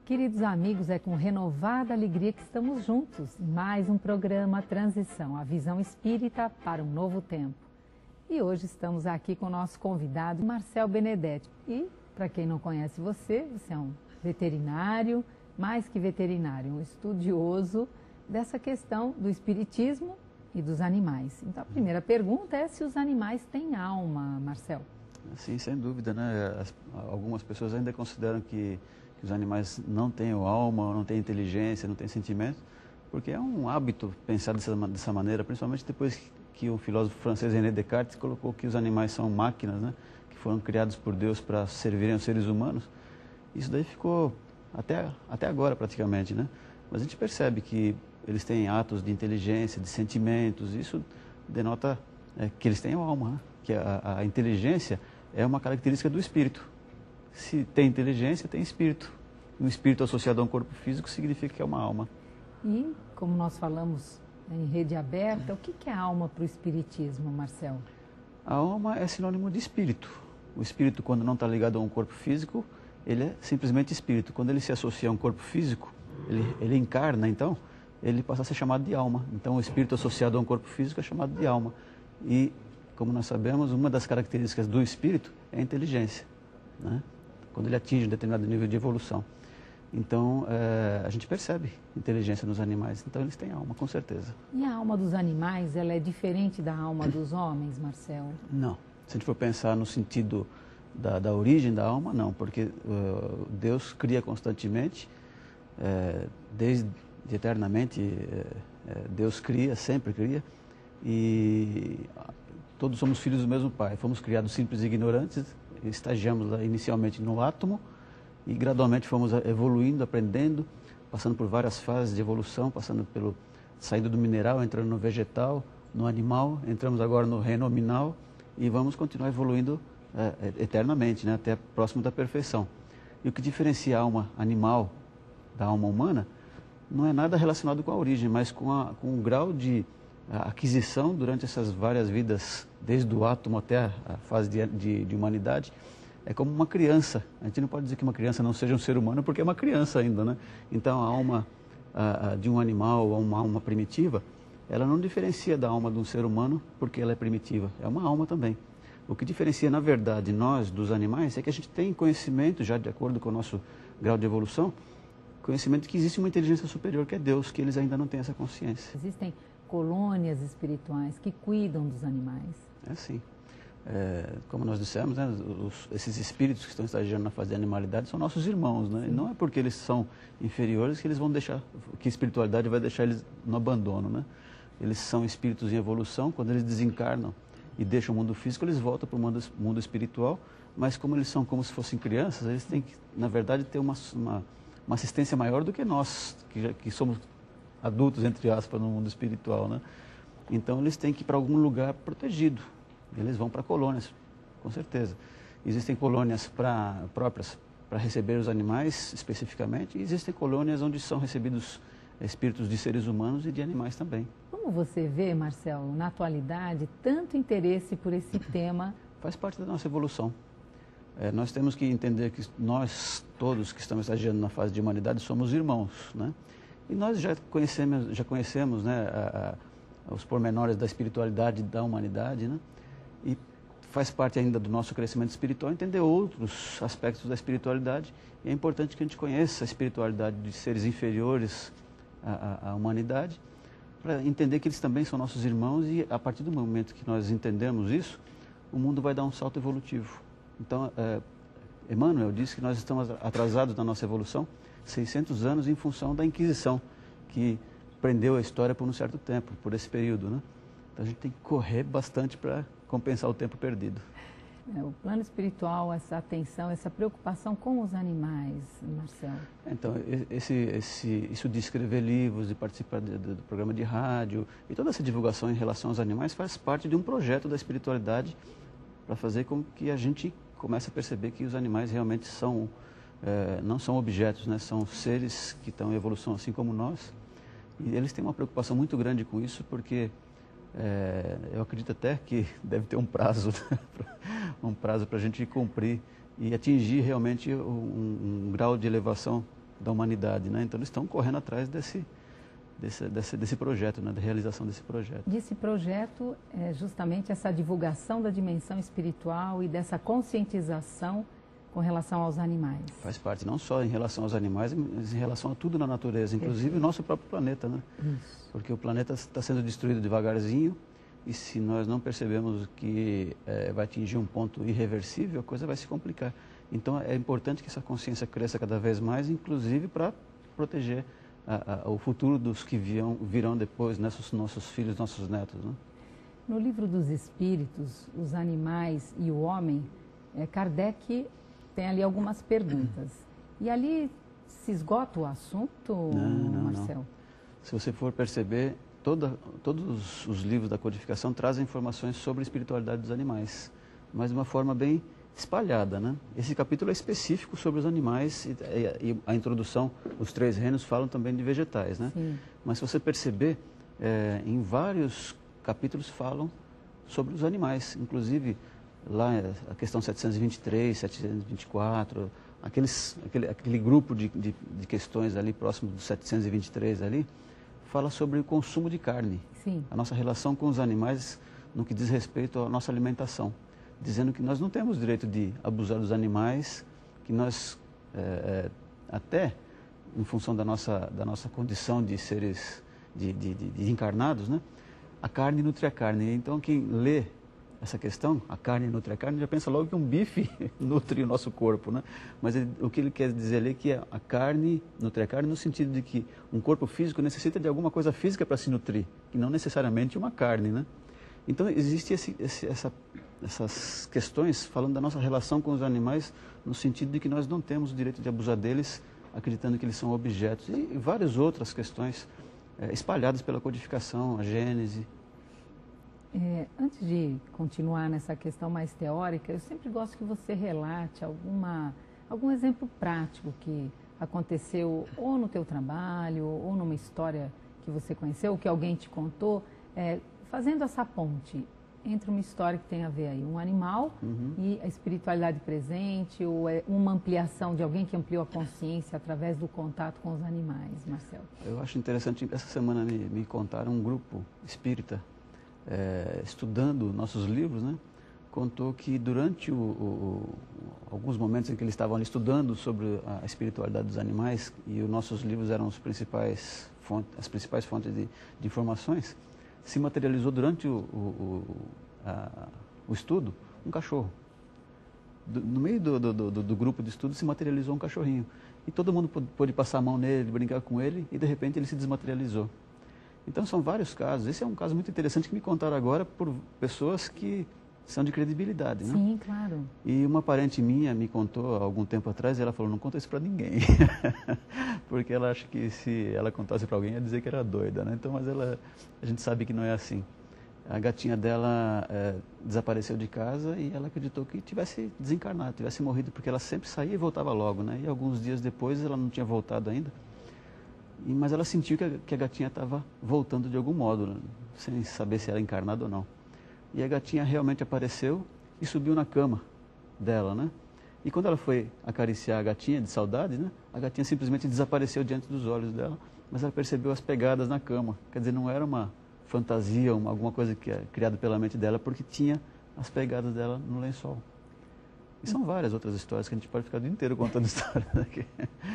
Queridos amigos, é com renovada alegria que estamos juntos em mais um programa Transição, a visão espírita para um novo tempo. E hoje estamos aqui com o nosso convidado, Marcel Benedetti. E, para quem não conhece você é um veterinário, mais que veterinário, um estudioso dessa questão do espiritismo e dos animais. Então, a primeira pergunta é se os animais têm alma, Marcel. Sim, sem dúvida, né? Algumas pessoas ainda consideram que os animais não têm alma, não têm inteligência, não têm sentimento, porque é um hábito pensar dessa maneira, principalmente depois que o filósofo francês René Descartes colocou que os animais são máquinas, né? Que foram criados por Deus para servirem aos seres humanos. Isso daí ficou até agora praticamente, né? Mas a gente percebe que eles têm atos de inteligência, de sentimentos, isso denota que eles têm alma, né? Que a inteligência é uma característica do espírito. Se tem inteligência, tem espírito. Um espírito associado a um corpo físico significa que é uma alma. E, como nós falamos em rede aberta, o que é alma para o espiritismo, Marcel? A alma é sinônimo de espírito. O espírito, quando não está ligado a um corpo físico, ele é simplesmente espírito. Quando ele se associa a um corpo físico, ele encarna, então, ele passa a ser chamado de alma. Então, o espírito associado a um corpo físico é chamado de alma. E, como nós sabemos, uma das características do espírito é a inteligência, né? Quando ele atinge um determinado nível de evolução. Então, a gente percebe inteligência nos animais. Então, eles têm alma, com certeza. E a alma dos animais, ela é diferente da alma dos homens, Marcel? Não. Se a gente for pensar no sentido da origem da alma, não. Porque Deus cria constantemente, desde eternamente, Deus cria, sempre cria. E todos somos filhos do mesmo Pai. Fomos criados simples e ignorantes, estagiamos lá inicialmente no átomo e gradualmente fomos evoluindo, aprendendo, passando por várias fases de evolução, saindo do mineral, entrando no vegetal, no animal, entramos agora no reino nominal e vamos continuar evoluindo eternamente, né, até próximo da perfeição. E o que diferencia a alma animal da alma humana não é nada relacionado com a origem, mas com o grau de aquisição durante essas várias vidas, desde o átomo até a fase de humanidade. É como uma criança. A gente não pode dizer que uma criança não seja um ser humano, porque é uma criança ainda, né? Então, a alma de um animal ou uma alma primitiva, ela não diferencia da alma de um ser humano porque ela é primitiva. É uma alma também. O que diferencia, na verdade, nós dos animais é que a gente tem conhecimento, já de acordo com o nosso grau de evolução, conhecimento de que existe uma inteligência superior, que é Deus, que eles ainda não têm essa consciência. Existem colônias espirituais que cuidam dos animais. É sim. Como nós dissemos, né, esses espíritos que estão estagiando na fase de animalidade são nossos irmãos, né? E não é porque eles são inferiores que eles vão deixar, que a espiritualidade vai deixar eles no abandono, né? Eles são espíritos em evolução. Quando eles desencarnam e deixam o mundo físico, eles voltam para o mundo espiritual, mas como eles são como se fossem crianças, eles têm que, na verdade, ter uma assistência maior do que nós, que somos adultos, entre aspas, no mundo espiritual, né? Então, eles têm que ir para algum lugar protegido. Eles vão para colônias, com certeza. Existem colônias próprias para receber os animais, especificamente, e existem colônias onde são recebidos espíritos de seres humanos e de animais também. Como você vê, Marcel, na atualidade, tanto interesse por esse tema? Faz parte da nossa evolução. Nós temos que entender que nós, todos que estamos estagiando na fase de humanidade, somos irmãos, né? E nós já conhecemos, né, os pormenores da espiritualidade da humanidade, né? E faz parte ainda do nosso crescimento espiritual entender outros aspectos da espiritualidade. E é importante que a gente conheça a espiritualidade de seres inferiores à humanidade, para entender que eles também são nossos irmãos, e a partir do momento que nós entendemos isso, o mundo vai dar um salto evolutivo. Então, Emmanuel disse que nós estamos atrasados na nossa evolução 600 anos em função da Inquisição, que prendeu a história por um certo tempo, por esse período, né? Então a gente tem que correr bastante para compensar o tempo perdido. O plano espiritual, essa atenção, essa preocupação com os animais, Marcel. Então, isso de escrever livros, de participar do programa de rádio, e toda essa divulgação em relação aos animais faz parte de um projeto da espiritualidade para fazer com que a gente comece a perceber que os animais realmente não são objetos, né? São seres que estão em evolução assim como nós. E eles têm uma preocupação muito grande com isso, porque eu acredito até que deve ter um prazo, um prazo para a gente cumprir e atingir realmente um grau de elevação da humanidade, né? Então eles estão correndo atrás desse projeto, né? Da realização desse projeto. E esse projeto é justamente essa divulgação da dimensão espiritual e dessa conscientização com relação aos animais. Faz parte não só em relação aos animais, mas em relação a tudo na natureza, inclusive o nosso próprio planeta, né? Isso. Porque o planeta está sendo destruído devagarzinho e se nós não percebemos que vai atingir um ponto irreversível, a coisa vai se complicar. Então é importante que essa consciência cresça cada vez mais, inclusive para proteger o futuro dos que virão depois, né? Nossos filhos, nossos netos, né? No livro dos Espíritos, os animais e o homem, Kardec tem ali algumas perguntas. E ali se esgota o assunto, Marcel? Não. Se você for perceber, todos os livros da codificação trazem informações sobre a espiritualidade dos animais, mas de uma forma bem espalhada, né? Esse capítulo é específico sobre os animais e a introdução, os 3 reinos falam também de vegetais, né? Sim. Mas se você perceber, em vários capítulos falam sobre os animais, inclusive lá a questão 723, 724, aquele grupo de questões ali próximo do 723 ali, fala sobre o consumo de carne. Sim. A nossa relação com os animais no que diz respeito à nossa alimentação, dizendo que nós não temos direito de abusar dos animais, que nós, até em função da nossa condição de seres de encarnados, né? A carne nutre a carne. Então quem lê essa questão, a carne nutre a carne, já pensa logo que um bife nutre o nosso corpo, né? Mas o que ele quer dizer ali é que a carne nutre a carne no sentido de que um corpo físico necessita de alguma coisa física para se nutrir, e não necessariamente uma carne, né? Então existe essas questões falando da nossa relação com os animais no sentido de que nós não temos o direito de abusar deles, acreditando que eles são objetos, e várias outras questões espalhadas pela codificação, a Gênese. Antes de continuar nessa questão mais teórica, eu sempre gosto que você relate algum exemplo prático que aconteceu ou no teu trabalho, ou numa história que você conheceu, ou que alguém te contou, fazendo essa ponte entre uma história que tem a ver aí, um animal e a espiritualidade presente, ou uma ampliação de alguém que ampliou a consciência através do contato com os animais, Marcel. Eu acho interessante, essa semana me contaram um grupo espírita, estudando nossos livros, né, contou que durante alguns momentos em que eles estavam ali estudando sobre a espiritualidade dos animais, e os nossos livros eram as principais fontes de informações, se materializou durante o estudo um cachorro. No meio do grupo de estudo se materializou um cachorrinho. E todo mundo pôde passar a mão nele, brincar com ele, e de repente ele se desmaterializou. Então são vários casos. Esse é um caso muito interessante que me contaram agora por pessoas que são de credibilidade, né? Sim, claro. E uma parente minha me contou há algum tempo atrás, e ela falou, não conta isso para ninguém. Porque ela acha que se ela contasse para alguém ia dizer que era doida, né? Então, mas a gente sabe que não é assim. A gatinha dela desapareceu de casa e ela acreditou que tivesse desencarnado, tivesse morrido, porque ela sempre saía e voltava logo, né? E alguns dias depois ela não tinha voltado ainda. Mas ela sentiu que a gatinha estava voltando de algum modo, né? Sem saber se era encarnada ou não. E a gatinha realmente apareceu e subiu na cama dela, né? E quando ela foi acariciar a gatinha de saudade, né? A gatinha simplesmente desapareceu diante dos olhos dela, mas ela percebeu as pegadas na cama. Quer dizer, não era uma fantasia, alguma coisa que é criada pela mente dela, porque tinha as pegadas dela no lençol. E são várias outras histórias que a gente pode ficar o dia inteiro contando histórias aqui.